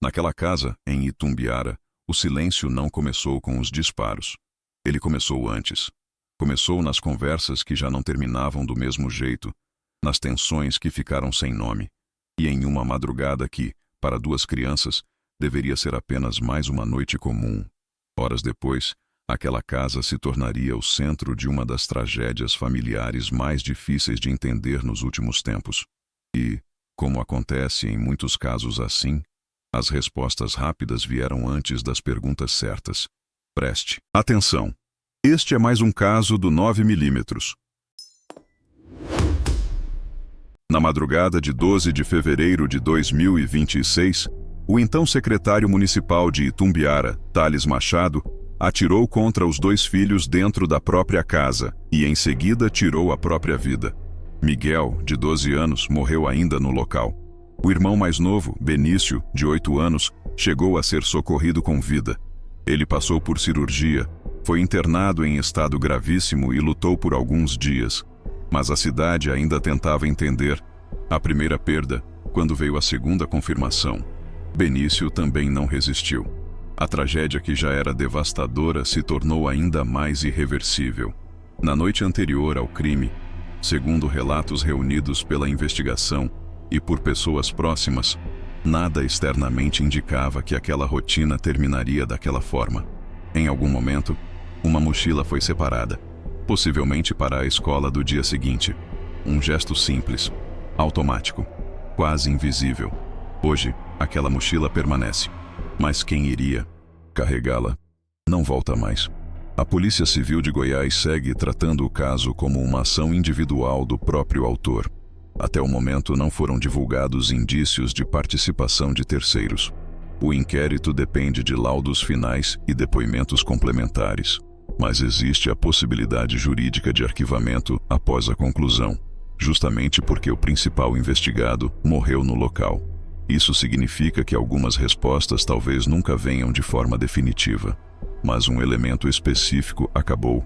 Naquela casa, em Itumbiara, o silêncio não começou com os disparos. Ele começou antes. Começou nas conversas que já não terminavam do mesmo jeito, nas tensões que ficaram sem nome, e em uma madrugada que, para duas crianças, deveria ser apenas mais uma noite comum. Horas depois, aquela casa se tornaria o centro de uma das tragédias familiares mais difíceis de entender nos últimos tempos. E, como acontece em muitos casos assim, as respostas rápidas vieram antes das perguntas certas. Preste atenção. Este é mais um caso do 9mm. Na madrugada de 12 de fevereiro de 2026, o então secretário municipal de Itumbiara, Thales Machado, atirou contra os dois filhos dentro da própria casa e, em seguida, tirou a própria vida. Miguel, de 12 anos, morreu ainda no local. O irmão mais novo, Benício, de 8 anos, chegou a ser socorrido com vida. Ele passou por cirurgia, foi internado em estado gravíssimo e lutou por alguns dias. Mas a cidade ainda tentava entender a primeira perda, quando veio a segunda confirmação. Benício também não resistiu. A tragédia que já era devastadora se tornou ainda mais irreversível. Na noite anterior ao crime, segundo relatos reunidos pela investigação e por pessoas próximas, nada externamente indicava que aquela rotina terminaria daquela forma. Em algum momento, uma mochila foi separada, possivelmente para a escola do dia seguinte. Um gesto simples, automático, quase invisível. Hoje, aquela mochila permanece, mas quem iria carregá-la não volta mais. A Polícia Civil de Goiás segue tratando o caso como uma ação individual do próprio autor. Até o momento não foram divulgados indícios de participação de terceiros. O inquérito depende de laudos finais e depoimentos complementares, mas existe a possibilidade jurídica de arquivamento após a conclusão, justamente porque o principal investigado morreu no local. Isso significa que algumas respostas talvez nunca venham de forma definitiva, mas um elemento específico acabou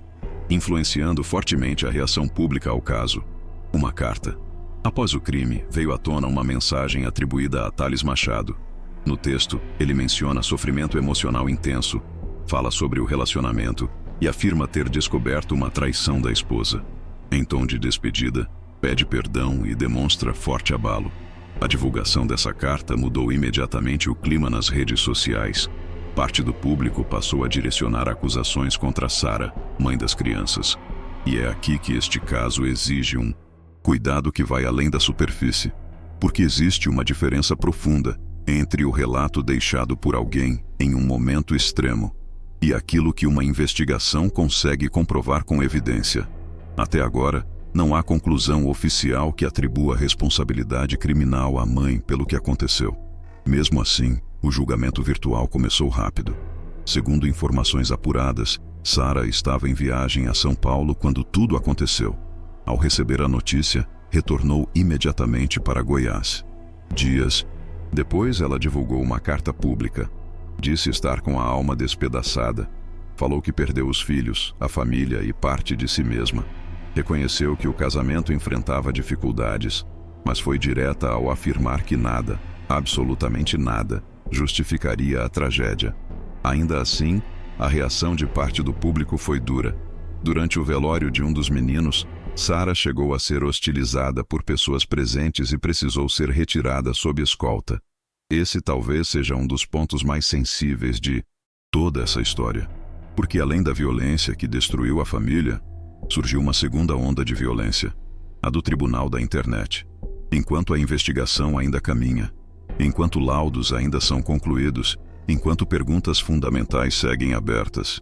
influenciando fortemente a reação pública ao caso. Uma carta. Após o crime, veio à tona uma mensagem atribuída a Thales Machado. No texto, ele menciona sofrimento emocional intenso, fala sobre o relacionamento e afirma ter descoberto uma traição da esposa. Em tom de despedida, pede perdão e demonstra forte abalo. A divulgação dessa carta mudou imediatamente o clima nas redes sociais. Parte do público passou a direcionar acusações contra Sara, mãe das crianças. E é aqui que este caso exige um cuidado que vai além da superfície, porque existe uma diferença profunda entre o relato deixado por alguém em um momento extremo e aquilo que uma investigação consegue comprovar com evidência. Até agora, não há conclusão oficial que atribua responsabilidade criminal à mãe pelo que aconteceu. Mesmo assim, o julgamento virtual começou rápido. Segundo informações apuradas, Sara estava em viagem a São Paulo quando tudo aconteceu. Ao receber a notícia, retornou imediatamente para Goiás. Dias depois, ela divulgou uma carta pública. Disse estar com a alma despedaçada. Falou que perdeu os filhos, a família e parte de si mesma. Reconheceu que o casamento enfrentava dificuldades, mas foi direta ao afirmar que nada, absolutamente nada, justificaria a tragédia. Ainda assim, a reação de parte do público foi dura. Durante o velório de um dos meninos, Sara chegou a ser hostilizada por pessoas presentes e precisou ser retirada sob escolta. Esse talvez seja um dos pontos mais sensíveis de toda essa história, porque além da violência que destruiu a família, surgiu uma segunda onda de violência, a do tribunal da internet. Enquanto a investigação ainda caminha, enquanto laudos ainda são concluídos, enquanto perguntas fundamentais seguem abertas,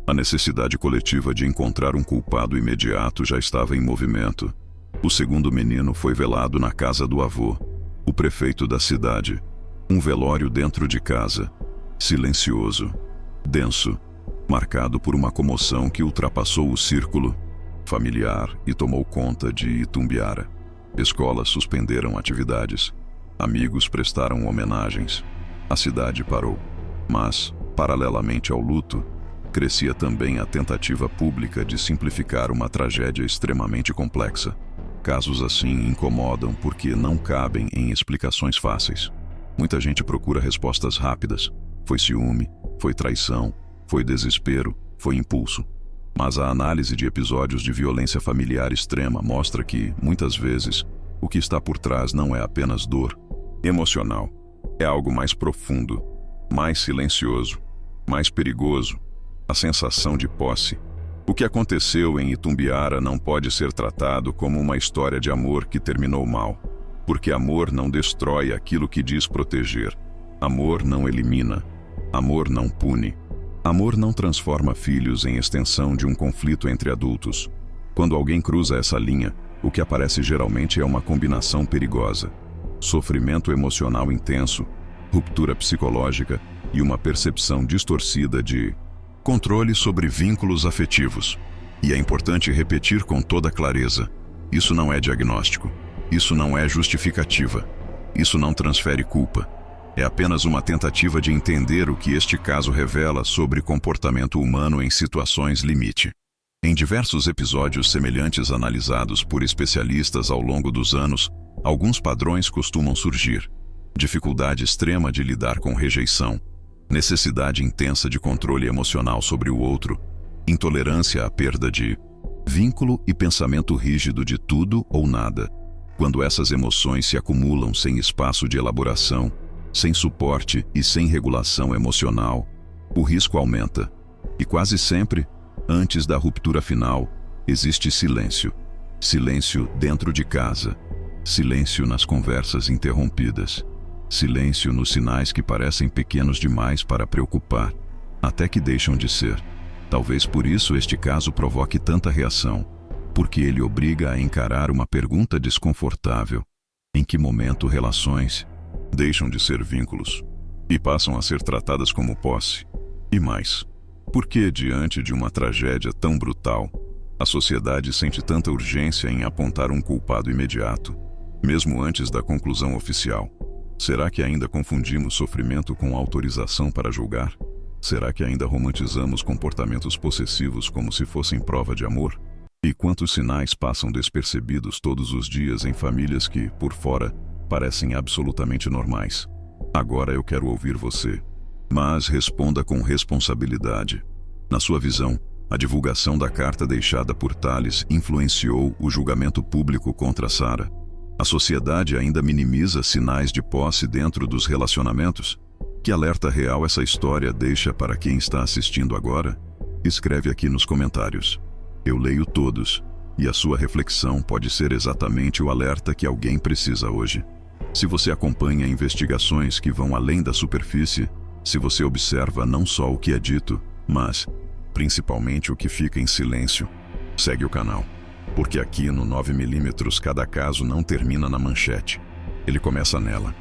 a necessidade coletiva de encontrar um culpado imediato já estava em movimento. O segundo menino foi velado na casa do avô, o prefeito da cidade. Um velório dentro de casa, silencioso, denso, marcado por uma comoção que ultrapassou o círculo familiar e tomou conta de Itumbiara. Escolas suspenderam atividades, amigos prestaram homenagens. A cidade parou, mas, paralelamente ao luto, crescia também a tentativa pública de simplificar uma tragédia extremamente complexa. Casos assim incomodam porque não cabem em explicações fáceis. Muita gente procura respostas rápidas. Foi ciúme, foi traição, foi desespero, foi impulso. Mas a análise de episódios de violência familiar extrema mostra que, muitas vezes, o que está por trás não é apenas dor emocional. É algo mais profundo, mais silencioso, mais perigoso, a sensação de posse. O que aconteceu em Itumbiara não pode ser tratado como uma história de amor que terminou mal, porque amor não destrói aquilo que diz proteger. Amor não elimina. Amor não pune. Amor não transforma filhos em extensão de um conflito entre adultos. Quando alguém cruza essa linha, o que aparece geralmente é uma combinação perigosa: sofrimento emocional intenso, ruptura psicológica e uma percepção distorcida de controle sobre vínculos afetivos. E é importante repetir com toda clareza: isso não é diagnóstico, isso não é justificativa, isso não transfere culpa. É apenas uma tentativa de entender o que este caso revela sobre comportamento humano em situações limite. Em diversos episódios semelhantes analisados por especialistas ao longo dos anos, alguns padrões costumam surgir: dificuldade extrema de lidar com rejeição, necessidade intensa de controle emocional sobre o outro, intolerância à perda de vínculo e pensamento rígido de tudo ou nada. Quando essas emoções se acumulam sem espaço de elaboração, sem suporte e sem regulação emocional, o risco aumenta. E quase sempre, antes da ruptura final, existe silêncio. Silêncio dentro de casa. Silêncio nas conversas interrompidas. Silêncio nos sinais que parecem pequenos demais para preocupar, até que deixam de ser. Talvez por isso este caso provoque tanta reação, porque ele obriga a encarar uma pergunta desconfortável: em que momento relações deixam de ser vínculos e passam a ser tratadas como posse? E mais, por que, diante de uma tragédia tão brutal, a sociedade sente tanta urgência em apontar um culpado imediato, mesmo antes da conclusão oficial? Será que ainda confundimos sofrimento com autorização para julgar? Será que ainda romantizamos comportamentos possessivos como se fossem prova de amor? E quantos sinais passam despercebidos todos os dias em famílias que, por fora, parecem absolutamente normais? Agora eu quero ouvir você. Mas responda com responsabilidade. Na sua visão, a divulgação da carta deixada por Thales influenciou o julgamento público contra Sara? A sociedade ainda minimiza sinais de posse dentro dos relacionamentos? Que alerta real essa história deixa para quem está assistindo agora? Escreve aqui nos comentários. Eu leio todos, e a sua reflexão pode ser exatamente o alerta que alguém precisa hoje. Se você acompanha investigações que vão além da superfície, se você observa não só o que é dito, mas, principalmente, o que fica em silêncio, segue o canal. Porque aqui no 9mm cada caso não termina na manchete. Ele começa nela.